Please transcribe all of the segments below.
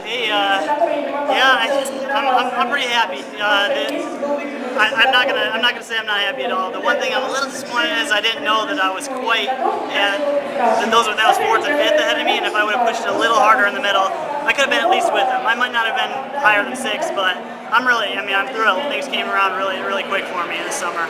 I'm pretty happy. I'm not gonna say I'm not happy at all. The one thing I'm a little disappointed is I didn't know that I was quite at that was fourth and fifth ahead of me, and if I would have pushed it a little harder in the middle, I could have been at least with them. I might not have been higher than sixth, but I'm thrilled. Things came around really quick for me this summer.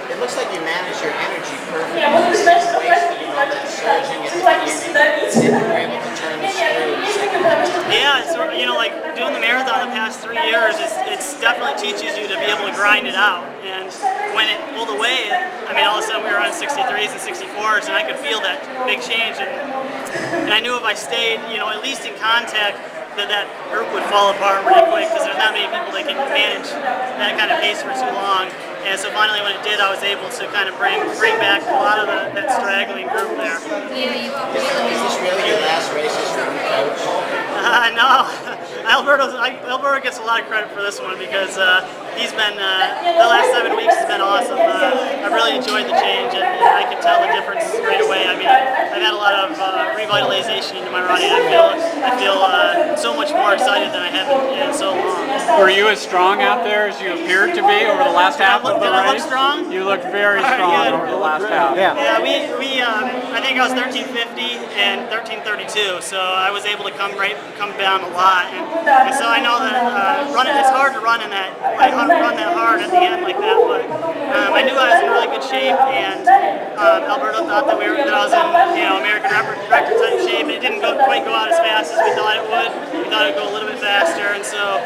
It looks like you manage your energy perfectly. Wasting all that surging at the beginning, and you were able to turn the screw in the second half. Yeah, it's like doing the marathon the past 3 years. It's definitely teaches you to be able to grind it out. And when it pulled away, all of a sudden we were on 63s and 64s, and I could feel that big change. And I knew if I stayed, at least in contact, that group would fall apart really quick because there's not many people that can manage that kind of pace for too long. And so finally, when it did, I was able to kind of bring back a lot of that straggling group there. Is this really your last race as your coach? No. Alberto gets a lot of credit for this one because he's been the last 7 weeks has been awesome. I really enjoyed the change, and I can tell the difference right away. I've had a lot of revitalization into my running. I feel so much more excited than I have in so long. Were you as strong out there as you appeared to be over the last half of the race? Did I look strong? You looked very strong over the last half. Yeah, I think I was 13:50 and 13:32, so I was able to come down a lot. And so I know that it's hard to run in that, run that hard at the end like that. But I knew I was in really good shape, and Alberto thought that I was in American record type shape. It didn't quite go out as fast as we thought it would. We thought it would go a little bit faster, and so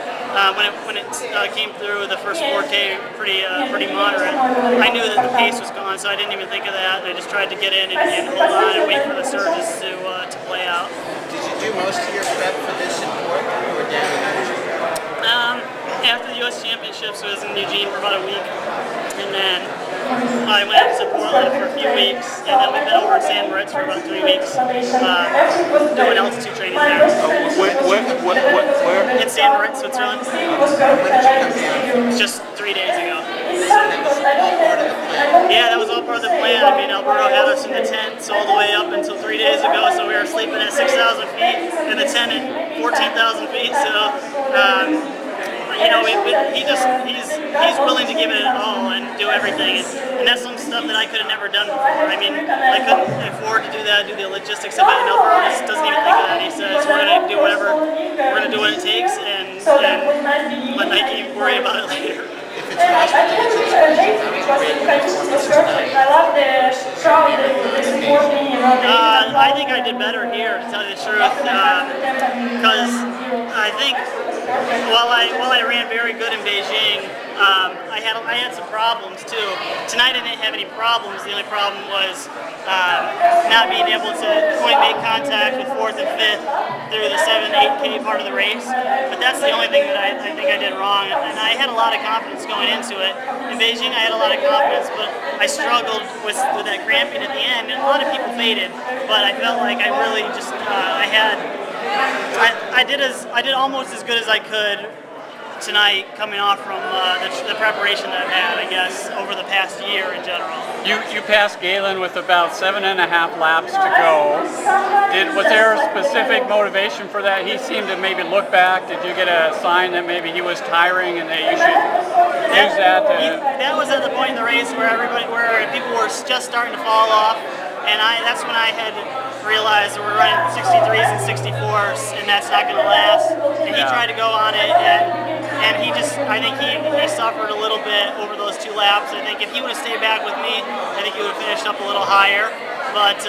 when it came through the first 4K pretty moderate, I knew that the pace was gone, so I didn't even think of that. I just tried to get in and hold on and wait for the surges to play out. Did you do most of your prep for this in Portland or down in Eugene? After the U.S. Championships, I was in Eugene for about a week, and then I went to Portland for a few weeks, and then we've been over in San Moritz for about 3 weeks, doing altitude training there. Where? In San Moritz, Switzerland. When did you come down? Just 3 days ago. That was all part of the plan. Yeah, that was all part of the plan. Alberto had us in the tents all the way up until 3 days ago, so we were sleeping at 6,000 feet, and the tent at 14,000 feet. So, he's willing to give it all and do everything, and that's some stuff that I could have never done before. I couldn't afford to do that, do the logistics of it, and Alberto just doesn't even think of that. He says, we're going to do what it takes, and let Nike worry about it later. I think I did better here, to tell you the truth, because I think while I ran very good in Beijing, I had some problems too. Tonight I didn't have any problems. The only problem was not being able to quite make contact with fourth and fifth through the 7-8K part of the race. But that's the only thing that I think I did wrong. And I had a lot of confidence going into it. In Beijing I had a lot of confidence, but I struggled with that cramping at the end. And a lot of people faded, but I felt like I really just I did almost as good as I could tonight, coming off from the preparation that I've had, I guess, over the past year in general. You passed Galen with about 7.5 laps to go. Was there a specific motivation for that? He seemed to maybe look back. Did you get a sign that maybe he was tiring and that you should use that to... That was at the point in the race where people were just starting to fall off, and that's when I had realized that we're running 63s and 64s, and that's not going to last. And he tried to go on it, and I think he suffered a little bit over those 2 laps. I think if he would have stayed back with me, I think he would have finished up a little higher. But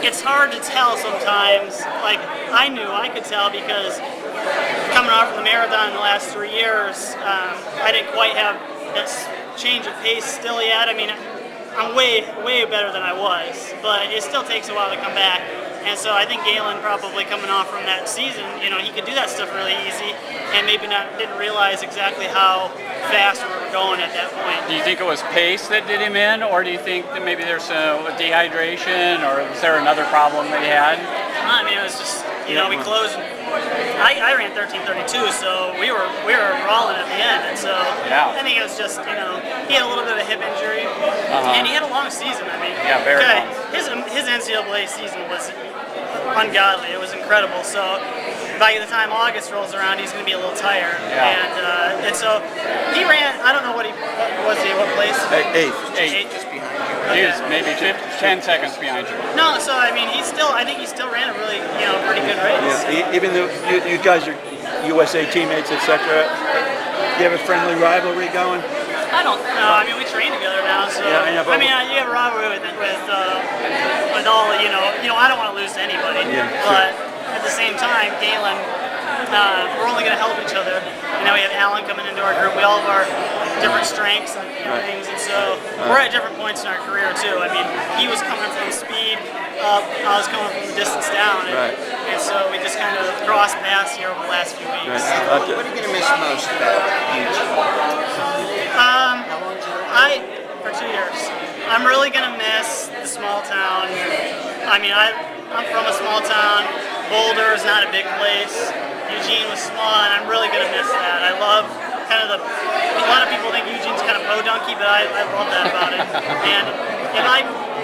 it's hard to tell sometimes. Like, I could tell because coming off from the marathon in the last 3 years, I didn't quite have that change of pace still yet. I'm way better than I was, but it still takes a while to come back. And so I think Galen probably coming off from that season, he could do that stuff really easy, and maybe didn't realize exactly how fast we were going at that point. Do you think it was pace that did him in, or do you think that maybe there's a dehydration, or was there another problem that he had? It was just, we closed. I ran 13:32, so we were rolling at the end, and so I think it was just he had a little bit of a hip injury, and he had a long season. Very long. His NCAA season was ungodly. It was incredible. So, by the time August rolls around, he's going to be a little tired. Yeah. And so he ran. I don't know what place? Eighth. Just behind you. He was maybe 10 seconds behind you. No, so I mean, I think he still ran a really, pretty good race. Yeah, even though you guys are USA teammates, etc., you have a friendly rivalry going? I don't know. I mean, we train together now, so Yeah, I know, but you have a rivalry with all. I don't want to lose to anybody. Yeah, but at the same time, Galen, we're only going to help each other. And now we have Alan coming into our group. We all have our different strengths and things, and so we're at different points in our career too. I mean, he was coming from speed up, I was coming from the distance down, and so we just kind of crossed paths here over the last few weeks. What are you going to miss most about Eugene? For 2 years. I'm really going to miss the small town. I mean, I'm from a small town. Boulder is not a big place. Eugene was small, and I'm really going to miss that. I love kind of a lot of people think Eugene's kind of podunky, but I love that about it. And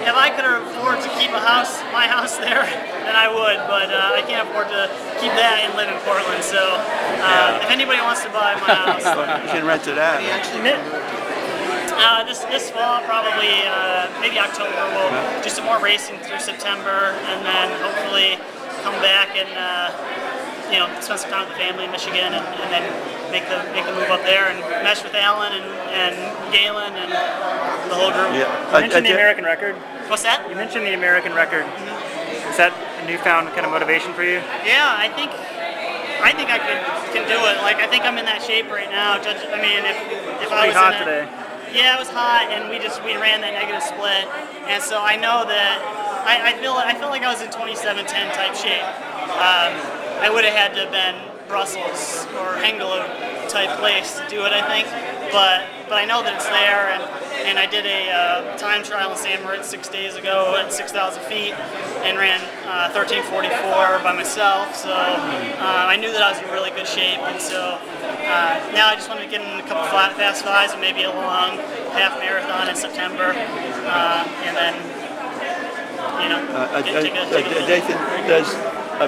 if I could afford to keep my house there, then I would, but I can't afford to keep that and live in Portland. So if anybody wants to buy my house, You can rent it out. this fall, probably maybe October, we'll do some more racing through September, and then hopefully come back and spend some time with the family in Michigan, and then make the move up there and mesh with Alan and Galen and the whole group. You mentioned the American record. What's that? You mentioned the American record. Is that a newfound kind of motivation for you? Yeah, I think I can do it. Like, I think I'm in that shape right now. I mean, if I was hot in today. Yeah, it was hot, and we ran that negative split, and so I know that I feel like I was in 27:10 type shape. I would have had to have been Brussels or Hengelo type place to do it, I think, but I know that it's there, and I did a time trial in San Moritz 6 days ago at 6,000 feet and ran 13:44 by myself, so I knew that I was in really good shape, and so now I just wanted to get in a couple fast fives and maybe a long half marathon in September, and then take a Dathan does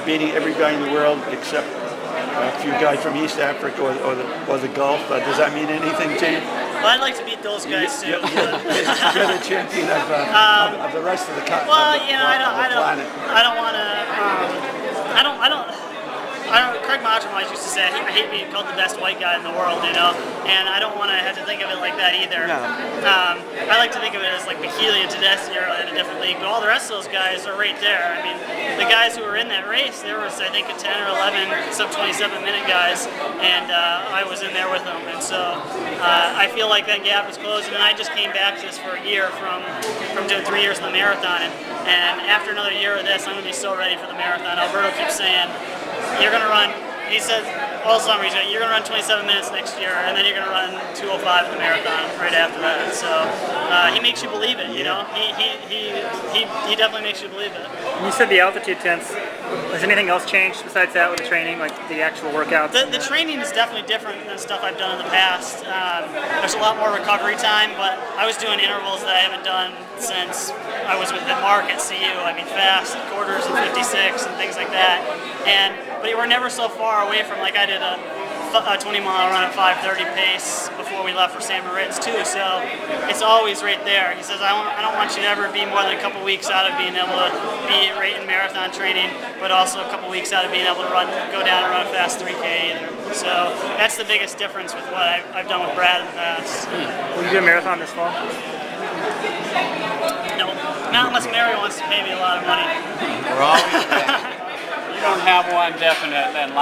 beating every guy in the world except a few guys from East Africa or the Gulf. Does that mean anything to you? Well, I'd like to beat those guys too. You're the champion of the rest of the planet. Well, I don't want to. Craig Montremage used to say, I hate being called the best white guy in the world, and I don't want to have to think of it like that either. No. I like to think of it as like Michele and Tedeschi are in a different league, but all the rest of those guys are right there. I mean, the guys who were in that race, there was, I think, a 10 or 11 sub-27-minute guys, and I was in there with them, and so I feel like that gap is closing, and I just came back to this for a year from doing 3 years in the marathon, and after another year of this, I'm going to be so ready for the marathon. Alberto keeps saying, you're going to run, he says all summer, you're going to run 27 minutes next year, and then you're going to run 2:05 in the marathon right after that. So he makes you believe it, He definitely makes you believe it. You said the altitude tents. Has anything else changed besides that with the training, like the actual workouts? The training is definitely different than stuff I've done in the past. There's a lot more recovery time, but I was doing intervals that I haven't done since I was with Mark at CU. I mean, fast quarters and 56 and things like that. But you were never so far away from, like, I did a 20-mile run at 5:30 pace before we left for San Moritz too, so it's always right there. He says, I don't want you to ever be more than a couple weeks out of being able to be right in marathon training, but also a couple weeks out of being able to go down and run a fast 3K either. So that's the biggest difference with what I've done with Brad in the past. Will you do a marathon this fall? No, not unless Mary wants to pay me a lot of money. We're always ready. You don't have one definite, then